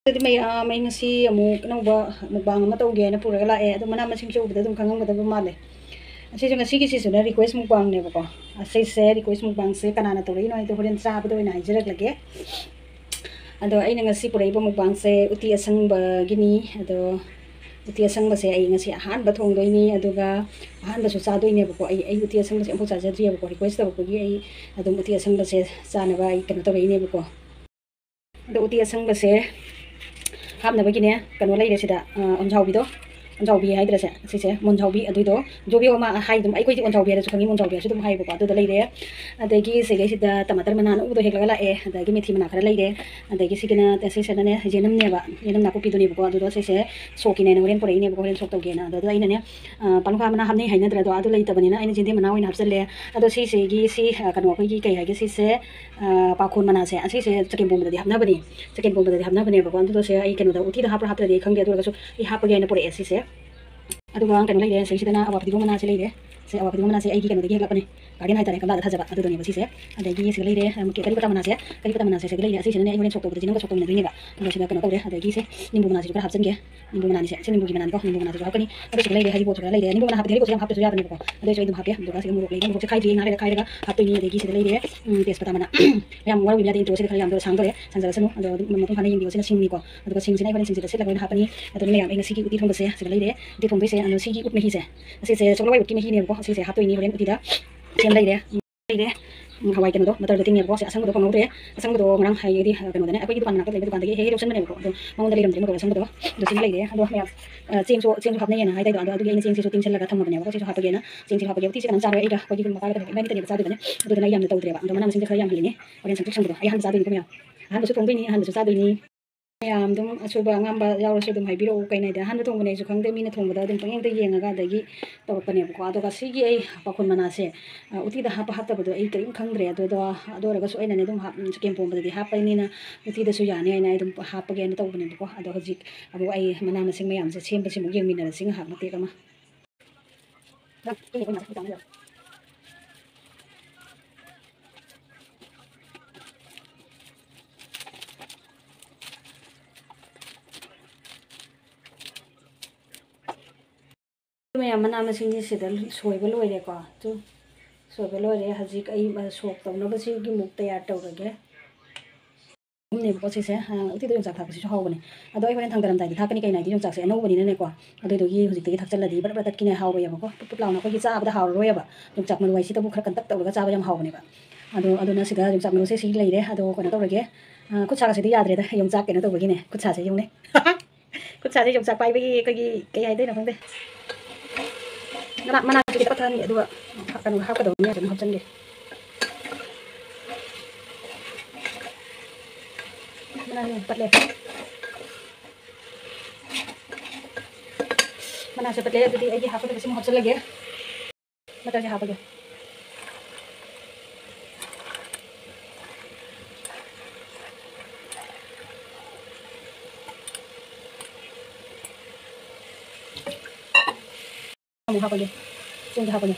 Jadi may ngasi amuk anong ba mukbang ama tawge na pura lae ado mana masing siya ubda dum kangang gada male asi jo ngasi kisi suna request mukbang ne bako asi se request mukbang se kanana to ino ito horen sa bado ina ijerak lage ado ai ngasi pura ibo mukbang se uti asang ba gini ado uti asang ba se ai ngasi ahan ba thong doi ni aduga ahan ba su sa doi ne bako ai uti asang ba se ampu sa jadri bako request ta bako gi ai ado uti asang ba se sa na ba ai kan to ne bako ado uti asang ba se habna bagine kanu leire sida onjaubi do onjaubi haidra se sise monjaubi aduido jobi oma haidum ai koiti onjaubi ra sukangi monjaubi su dum haibo ko adu leire adagi sege sida tamatar mana udo hekla la e adagi methi mana khara leire adagi sigina sise na ne jenam ne ba jenam na ko piduni ko adu do sise sokine ne horen porei ne ko horen sok to gena adu aina ne palukha mana hamne haina dra do adu leita banina aina jinde mana oina hapsale adu sise gi si kanu ko gi kai ha gi sise pakhun mana se sise chakin bomba di hamna bani chakin bomba di hamna bani ko adu do se ai kanu da uti da hapra hapra de khangde adu ga su I hapage ne pore sise aduga kanu leire se sidana awa pidi mana se leire se awa pidi mana se ai gi kanu de gi lapane garden haitare kamla thaja ba adu do ne basi se adagi se leire ke kari pata mana se leire se ne ai ne chokto de jinga chokto ne ne ba adu se kanu tore adagi se nimbu mana se kra hapsan ge nimbu mana ni se nimbu gi mana ko nimbu mana se hakani adu se leire hari bo chora leire nimbu mana hapde hari bo se hapde ya ne ko adu se idum hapya adu ga se mu leire mu se khai di ngare khai daga hapde ni adagi se leire tes pata mana yam wala wi ya de to se khali am do sang dore sang jara sanu adu mu khane yin di se sing ni ko adu ga sing se nai khane sing se se la ko hapani adu ne yam ngi sigi uti thong se leire uti thong se anu sigi ut me hi se se chokla wai uti me hi ne ko se hapde ni horen uti da sem leire hawai kanu do matar de ting ko se asang do ko ngore asang do ngrang hai di kanu ne apoi dukan na ka le dukan de he rosen ne ko do mong dali ram de mo asang do do sing leire ado me ching so hapne na hai dai do ado ge ching so ting sel laga tham ne ko se hapage na ching hapage uti se kan charo ai ga ko gi ma ka ga me ni te ne sa do ne do na yam ne to tre ba do mana sing de khayam ni oren sang sang do ai han sa do ni ko me han do so tong bi ni han do sa do ni yam dum achuba ngamba yaw so dum haibiro kai nai da han thong ne su khang de mi na thong da dum pang de yenga ga da gi to pa ne ko ado ga si gi ai pakun mana se uti da hapa hata bodo ai karim khang dre do ra ga so ai na ne dum hap chicken pom da di hap ai ni na uti da su ya ne ai na dum hap ge ne to ne ko ado ga jik abo ai mana na sing mayam se sem pa sim yeng mi na sing hap na te ka ma ma'am मना मसिंग सोब लोरेको तो सोब लोरे हजिक सोक तौनबी मुक तैयार तौरगे पोसे उती योंचाक थापसी हावने अद होरें थांगरमदाई थाकनी कई नाई योंचाक अनौबनीको अदुगी हजिक थाचलदी बड़ तत्किने हावेबको पुप लाउना अखोगी चाबदा हावरोयब योंचाक मरुवाईसीदबु खर कंतक तौरगा चाबा याम हावनेबा अदुना सिदा योंचाक मरुसे सी लेरे अदो कनो तौरगे खुदसागसिदि याद्रेदा योंचाक केनो तौबगिने खुदसासे योंने खुदसासे योंचाक पाइबगी कई कई हाइदैनो खंदे mana kita pakai ni dua akan hap kadau ni ada hap cengge mana ni patle mana se patle jadi ai hap kadau semua hap lagi mata je hap lagi kamu hap lagi sing hap lagi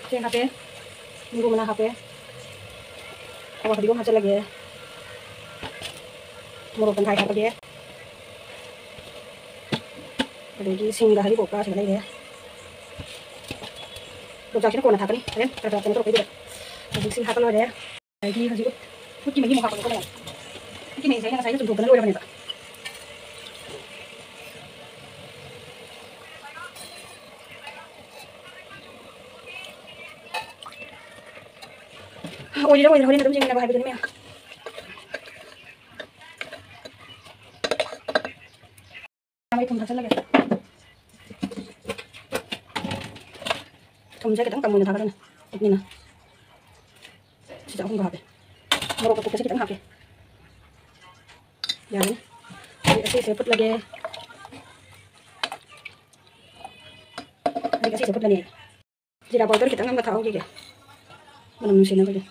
sing hap minggu mana hap awak di rumah lagi murukan hai hap lagi lagi sing dah hari boka sing lagi dok jakina kona hap ni kalian terus terus itu sing hap lagi lagi haju mungkin mau hap lagi Ini saya nggak saya tuh benar udah banyak. Oh jadi udah udah macam apa habis ini ya. Kami tuh masalah lagi. Kamu saya kita kamu nak apa ni na? Sudah aku nggak habis. Baru aku kasih kita nggak habis. Yan. Kasi sepot lagi. Kasi sepot lagi. Jira powder kita nggak tahu gitu. Mana mesin apa gitu.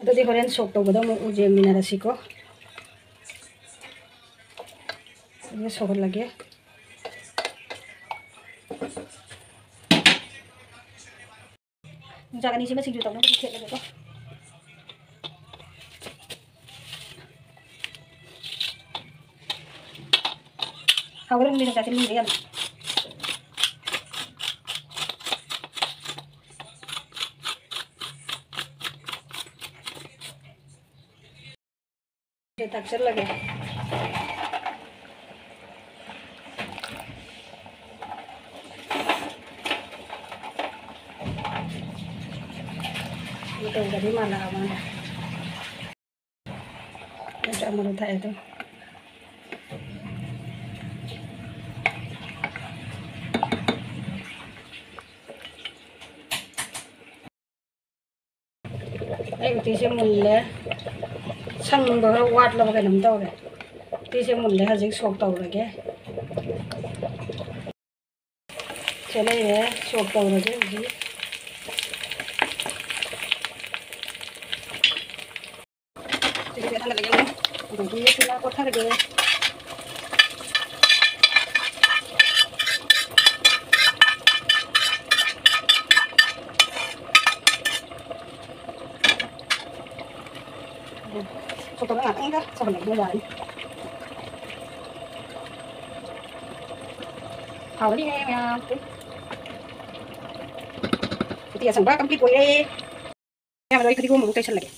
Ada di Korean shop tuh betul mau uji minarasi ko. Ini sobat lagi. Yongchak ani sima singju tawna ko khet lage ko hawrang ni yongchak ni yan taksir lagi itu dari mana mana ada menurut itu uti se mulle sang ba wat la ba nam taw re uti se mulle ha jik sok taw lage chale ye sok taw lage ji ठीक है लगे मैं देखिए सिला को थर गए so tôi ăn đó sao mình đưa lại hào đi em à thì sản ba cầm cái quầy đây em rồi cái cô một tay chân lại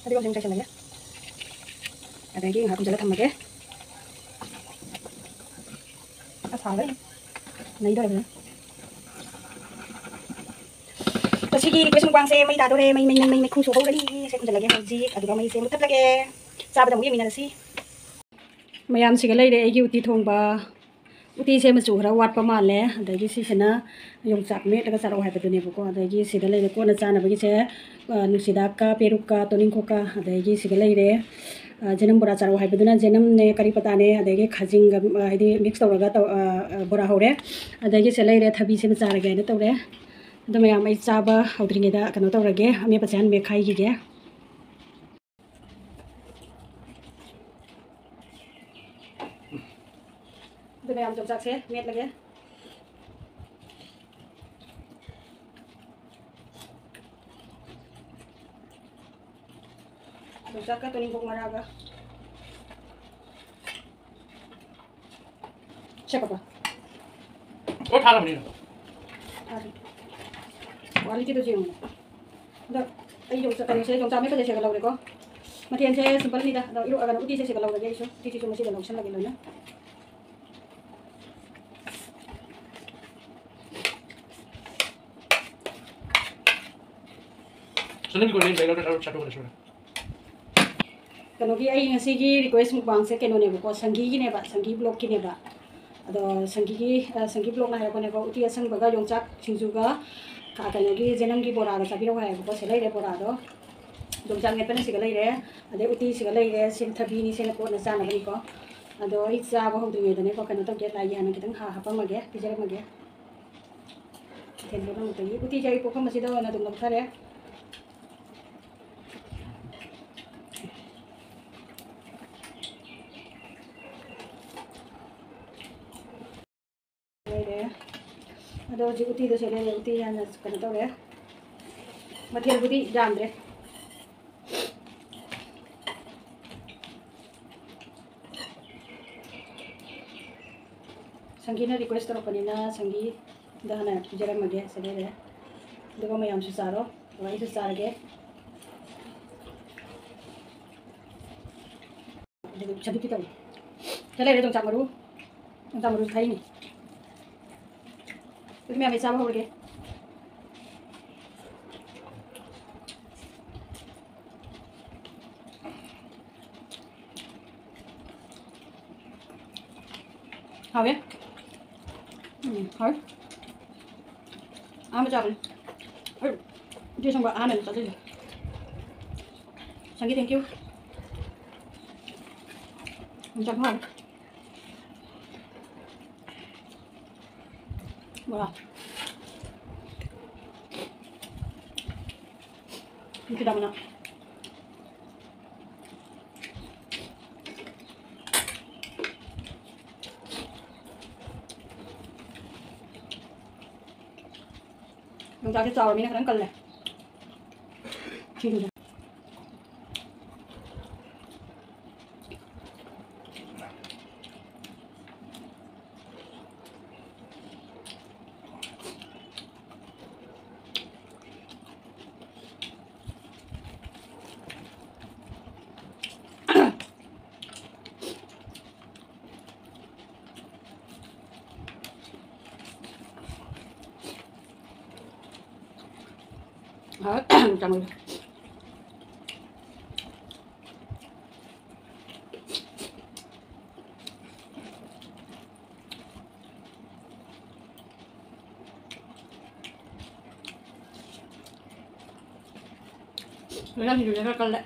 tadi kalau saya lagi ada lagi nggak bisa tambah ya asal deh nah itu ada terus ini request mukbang saya mai tato deh mai khung suhu đấy saya cũng lagi gì ada juga mai saya mutat lagi sao bây giờ mình là gì mayam sih cái này uti thong ba uti saya masuk ra wat pamal le adagi si sana yongchak me daga saro hai badune buko adagi sida le ko na chana bagi se nusida ka peruka toning khoka adagi siga le re jenam bora charo hai baduna jenam ne kari pata ne adagi khajing ga idi mix tawraga taw bora hore adagi se le re thabi se chara ga ne tawre adama ya mai chaba haudringe da kano tawrage ame pajan me khai gi ge tôi làm trồng sạc xe mệt lagi trồng sạc cái tôi ninh bông mà ra cơ siapa apa oh thara ini wali itu sih udah ayo trồng sạc cái xe trồng sạc mấy cái xe kalau deh kok matian saya simpel nih dah iru akan uti saya kalau lagi isu uti saya masih dalam sana lagi loh Senang juga nih, saya udah satu kali sudah. Kalau kita ingin sih request mukbang saya keno nih, bukan sanggi gini pak, sanggi blog gini pak. Ada sanggi blog nah ya kone kau uti asang baga yongchak singjuga, kakaknya lagi jenam di bora ada tapi orang ya bukan selai deh bora do. Yongchak ngepen sih selai deh, ada uti sih selai deh, sin thabi ni sin pot nasa nabi ko. Ada itza bahwa tu ni deh, kau kena tahu kita lagi anak kita apa mage, bicara mage. Kita orang tu ni uti jadi pokok masih dah na tunggu besar ya. Ada uji uti itu saya lihat uti yang kena tahu ya. Material uti jam deh. Sanggi na request terus panina sanggi dah na bicara mage saya lihat. Dua mayam susah loh, wah itu susah lagi. Jadi cabut kita. Kalau ada tong camaru thai ni. Itu मैं हमेशा हो गए हाँ भैया हाँ आम चावल और जो संग आने चल चल संगीत थैंक यू जब हाँ Wah, ini tidak mana. Yongchakse chawramina kharan kalle. Chidu. Chào mừng. Rồi thì chúng ta còn lại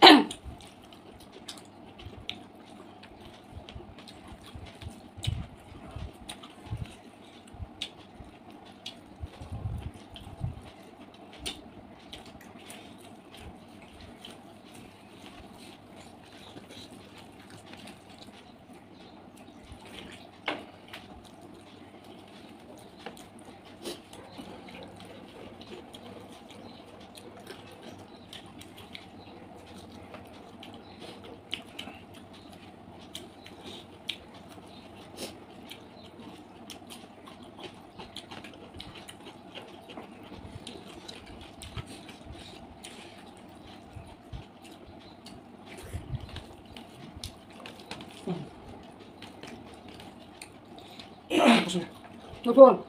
Nó vuông.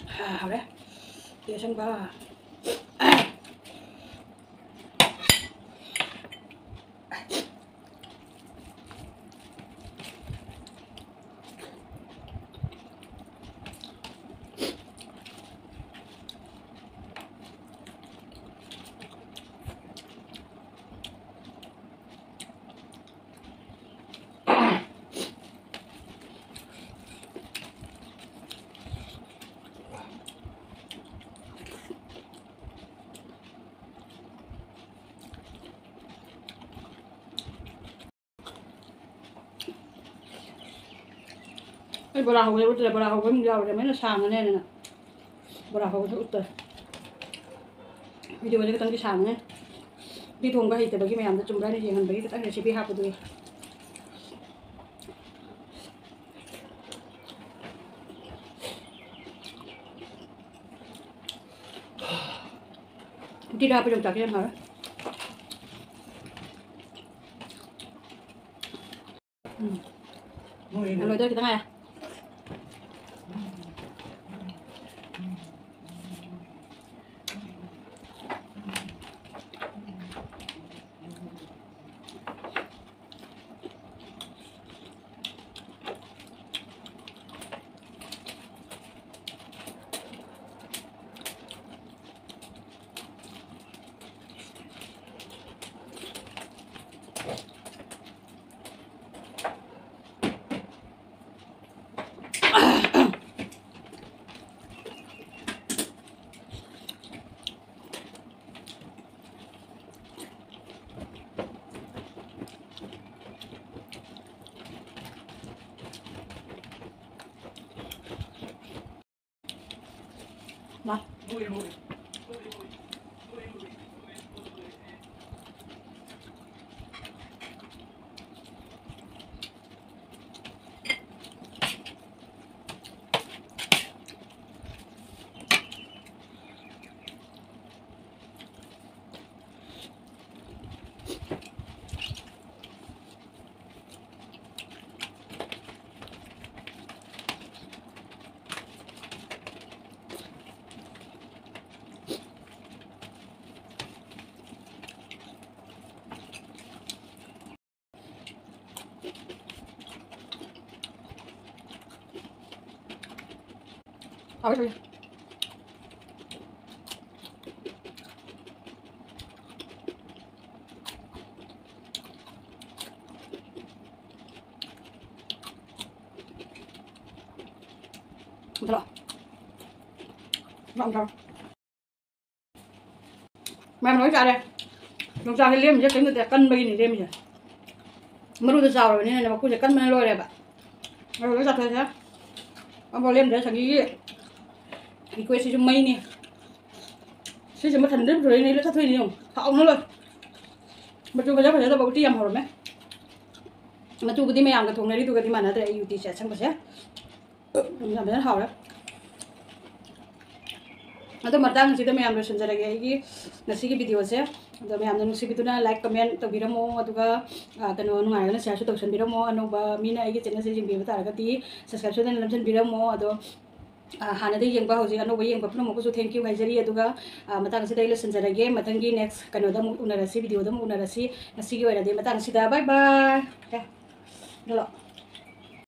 Hảo đấy. Tỉa xong vào. Cái bò hàu này là bò hàu với mình rau thì mấy nó sàng này nè, bò hàu nó út rồi. Video này cái tăng cái sàng này, đi thùng cái gì thì bagi mày làm cho chúng ta này gì hơn bagi cái tăng recipe hấp rồi. Tidak apa yang tak kira hal. Kalau itu kita nggak ya? Nah, Hảo rồi. Được. Vâng rồi. Mẹ nói ra đây. Lúc ra cái liêm chứ cái người ta cân bây này liêm rồi. Mà lúc giàu rồi nên là cô sẽ cân bên lôi này bạn. Rồi nó giặt thôi nhá. Ông vào liêm để chẳng nghĩ thì quê sử dụng mây nè. Sử dụng một thần đức rồi này nó giặt thôi đi không? Họ nó luôn. Mà chú bây giờ phải bảo tiêm rồi mấy. Mà chú cái tí mày ăn cái thùng này đi, chú cái tí mà nó để yêu tí sẽ sang bớt nhé. Làm rất hảo đấy. Atau matang sih tu मैं ambil sunjara gaya ini nasi की video से तो मैं ambil nasi itu ना like comment तो बिरमो atau का कनो नंgai ना share तो सन बिरमो अनु बा मीना आई के channel से जिंग बिरता रखा ती subscribe तो ना सन बिरमो atau Hana they yang bah hoji anu yang bah puno ko thank you haijari aduga matang sida ila sunjara ge matang gi next kano da mu unarasi video da mu unarasi nasi gi wara de matang sida bye bye. Dalo.